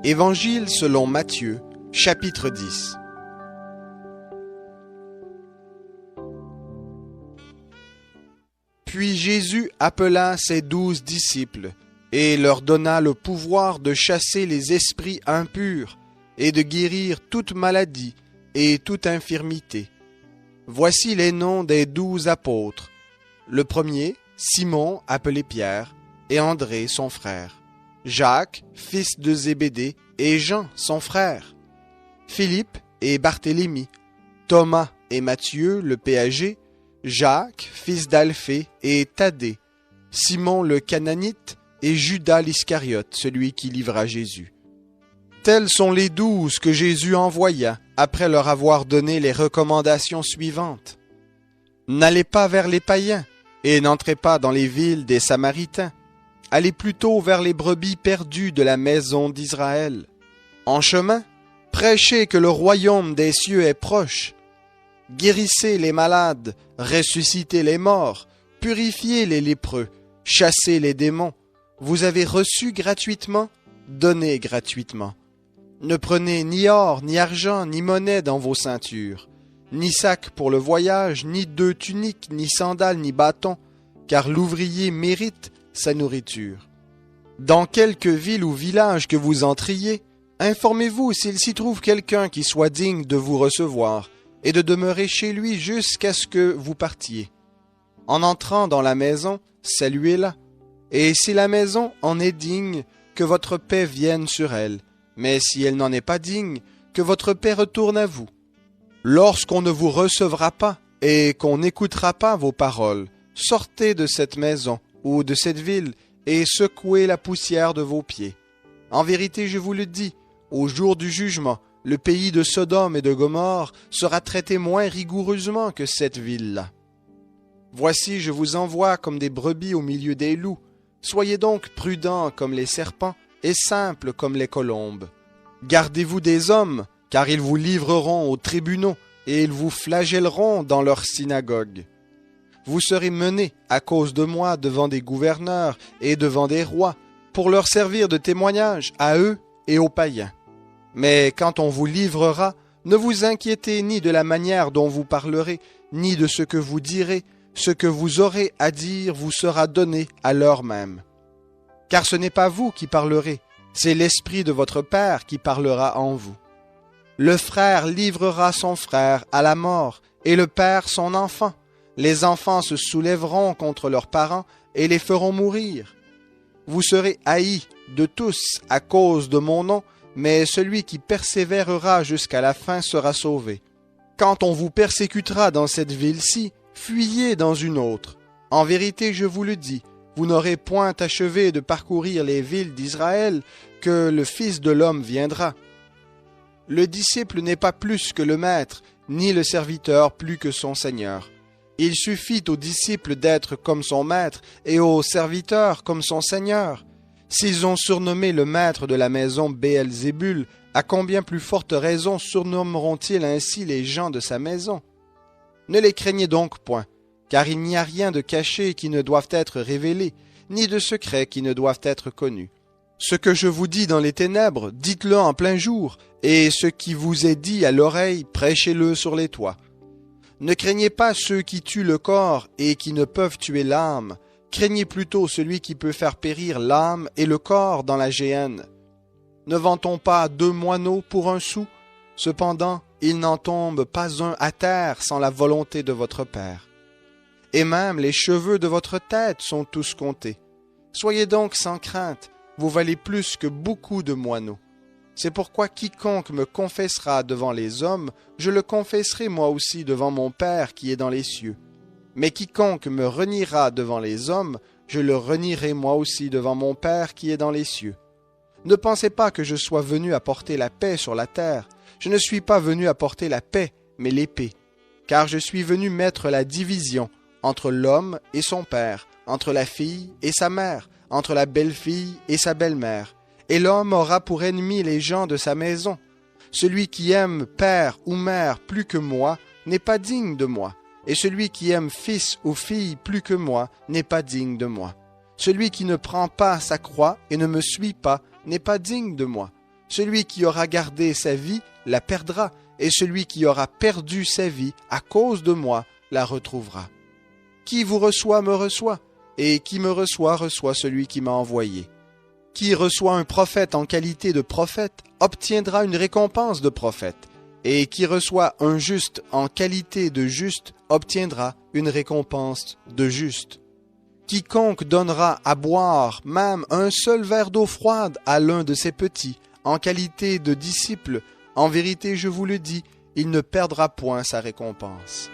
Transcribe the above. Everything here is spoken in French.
Évangile selon Matthieu, chapitre 10. Puis Jésus appela ses 12 disciples et leur donna le pouvoir de chasser les esprits impurs et de guérir toute maladie et toute infirmité. Voici les noms des 12 apôtres. Le premier, Simon, appelé Pierre, et André, son frère. Jacques, fils de Zébédée, et Jean, son frère. Philippe et Barthélemy. Thomas et Matthieu, le péager. Jacques, fils d'Alphée, et Thaddée. Simon le Cananite, et Judas l'Iscariote, celui qui livra Jésus. Tels sont les 12 que Jésus envoya, après leur avoir donné les recommandations suivantes. N'allez pas vers les païens, et n'entrez pas dans les villes des Samaritains. Allez plutôt vers les brebis perdues de la maison d'Israël. En chemin, prêchez que le royaume des cieux est proche. Guérissez les malades, ressuscitez les morts, purifiez les lépreux, chassez les démons. Vous avez reçu gratuitement, donnez gratuitement. Ne prenez ni or, ni argent, ni monnaie dans vos ceintures, ni sac pour le voyage, ni 2 tuniques, ni sandales, ni bâtons, car l'ouvrier mérite sa nourriture. Dans quelque ville ou village que vous entriez, informez-vous s'il s'y trouve quelqu'un qui soit digne de vous recevoir et de demeurer chez lui jusqu'à ce que vous partiez. En entrant dans la maison, saluez-la, et si la maison en est digne, que votre paix vienne sur elle, mais si elle n'en est pas digne, que votre paix retourne à vous. Lorsqu'on ne vous recevra pas et qu'on n'écoutera pas vos paroles, sortez de cette maison ou de cette ville et secouez la poussière de vos pieds. En vérité, je vous le dis, au jour du jugement, le pays de Sodome et de Gomorrhe sera traité moins rigoureusement que cette ville-là. Voici, je vous envoie comme des brebis au milieu des loups. Soyez donc prudents comme les serpents et simples comme les colombes. Gardez-vous des hommes, car ils vous livreront aux tribunaux et ils vous flagelleront dans leurs synagogues. Vous serez menés à cause de moi devant des gouverneurs et devant des rois, pour leur servir de témoignage à eux et aux païens. Mais quand on vous livrera, ne vous inquiétez ni de la manière dont vous parlerez, ni de ce que vous direz. Ce que vous aurez à dire vous sera donné à l'heure même. Car ce n'est pas vous qui parlerez, c'est l'Esprit de votre Père qui parlera en vous. Le frère livrera son frère à la mort, et le père son enfant. Les enfants se soulèveront contre leurs parents et les feront mourir. Vous serez haïs de tous à cause de mon nom, mais celui qui persévérera jusqu'à la fin sera sauvé. Quand on vous persécutera dans cette ville-ci, fuyez dans une autre. En vérité, je vous le dis, vous n'aurez point achevé de parcourir les villes d'Israël que le Fils de l'homme viendra. Le disciple n'est pas plus que le maître, ni le serviteur plus que son Seigneur. Il suffit au disciple d'être comme son maître et au serviteur comme son Seigneur. S'ils ont surnommé le maître de la maison Béelzébul, à combien plus forte raison surnommeront-ils ainsi les gens de sa maison? Ne les craignez donc point, car il n'y a rien de caché qui ne doive être révélé, ni de secret qui ne doivent être connus. Ce que je vous dis dans les ténèbres, dites-le en plein jour, et ce qui vous est dit à l'oreille, prêchez-le sur les toits. Ne craignez pas ceux qui tuent le corps et qui ne peuvent tuer l'âme, craignez plutôt celui qui peut faire périr l'âme et le corps dans la géhenne. Ne vend-on pas 2 moineaux pour 1 sou? Cependant, il n'en tombe pas un à terre sans la volonté de votre Père. Et même les cheveux de votre tête sont tous comptés. Soyez donc sans crainte, vous valez plus que beaucoup de moineaux. C'est pourquoi quiconque me confessera devant les hommes, je le confesserai moi aussi devant mon Père qui est dans les cieux. Mais quiconque me reniera devant les hommes, je le renierai moi aussi devant mon Père qui est dans les cieux. Ne pensez pas que je sois venu apporter la paix sur la terre. Je ne suis pas venu apporter la paix, mais l'épée. Car je suis venu mettre la division entre l'homme et son père, entre la fille et sa mère, entre la belle-fille et sa belle-mère. Et l'homme aura pour ennemi les gens de sa maison. Celui qui aime père ou mère plus que moi n'est pas digne de moi. Et celui qui aime fils ou fille plus que moi n'est pas digne de moi. Celui qui ne prend pas sa croix et ne me suit pas n'est pas digne de moi. Celui qui aura gardé sa vie la perdra, et celui qui aura perdu sa vie à cause de moi la retrouvera. Qui vous reçoit me reçoit, et qui me reçoit reçoit celui qui m'a envoyé. Qui reçoit un prophète en qualité de prophète obtiendra une récompense de prophète, et qui reçoit un juste en qualité de juste obtiendra une récompense de juste. Quiconque donnera à boire même un seul verre d'eau froide à l'un de ses petits, en qualité de disciple, en vérité je vous le dis, il ne perdra point sa récompense.